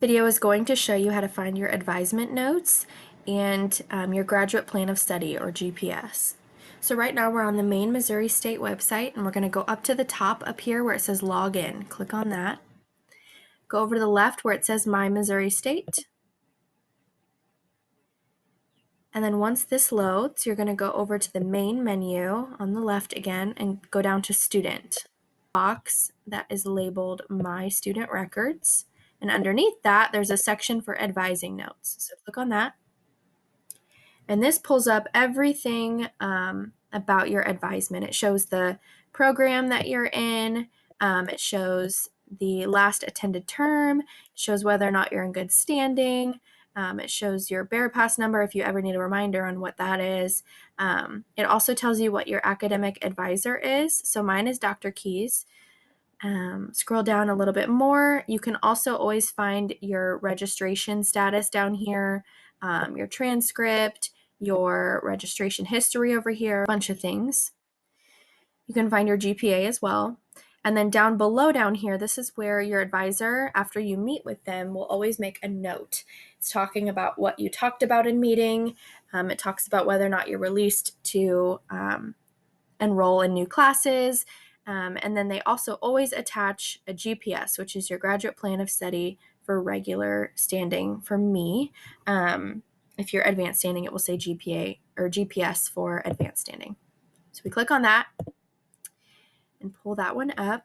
Video is going to show you how to find your advisement notes and your graduate plan of study, or GPS. So right now we're on the main Missouri State website, and we're going to go up to the top up here where it says login. Click on that. Go over to the left where it says My Missouri State. And then once this loads, you're going to go over to the main menu on the left again and go down to Student. Box that is labeled My Student Records. And underneath that, there's a section for advising notes. So click on that. And this pulls up everything about your advisement. It shows the program that you're in. It shows the last attended term. It shows whether or not you're in good standing. It shows your Bear Pass number if you ever need a reminder on what that is. It also tells you what your academic advisor is. So mine is Dr. Keys. Scroll down a little bit more. You can also always find your registration status down here, your transcript, your registration history over here, a bunch of things. You can find your GPA as well. And then down below down here, this is where your advisor, after you meet with them, will always make a note. It's talking about what you talked about in meeting. It talks about whether or not you're released to enroll in new classes. And then they also always attach a GPS, which is your graduate plan of study for regular standing for me. If you're advanced standing, it will say GPA or GPS for advanced standing. So we click on that and pull that one up.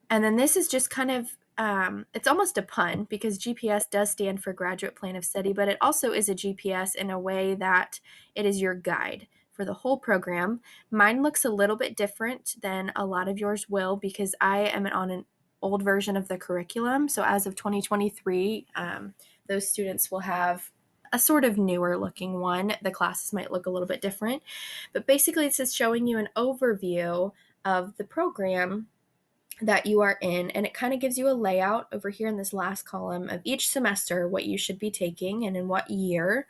And then this is just kind of, it's almost a pun because GPS does stand for Graduate Plan of Study, but it also is a GPS in a way that it is your guide for the whole program. Mine looks a little bit different than a lot of yours will because I am on an old version of the curriculum. So as of 2023, those students will have a sort of newer looking one. The classes might look a little bit different, but basically it's just showing you an overview of the program that you are in, and it kind of gives you a layout over here in this last column of each semester, what you should be taking and in what year.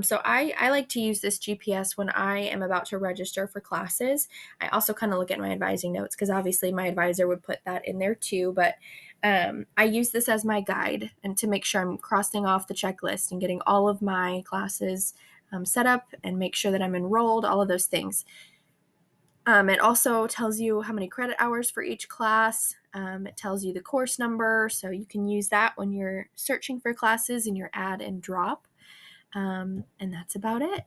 So I like to use this GPS when I am about to register for classes. I also kind of look at my advising notes because obviously my advisor would put that in there too, but I use this as my guide and to make sure I'm crossing off the checklist and getting all of my classes set up and make sure that I'm enrolled, all of those things. It also tells you how many credit hours for each class. It tells you the course number, so you can use that when you're searching for classes in your add and drop. And that's about it.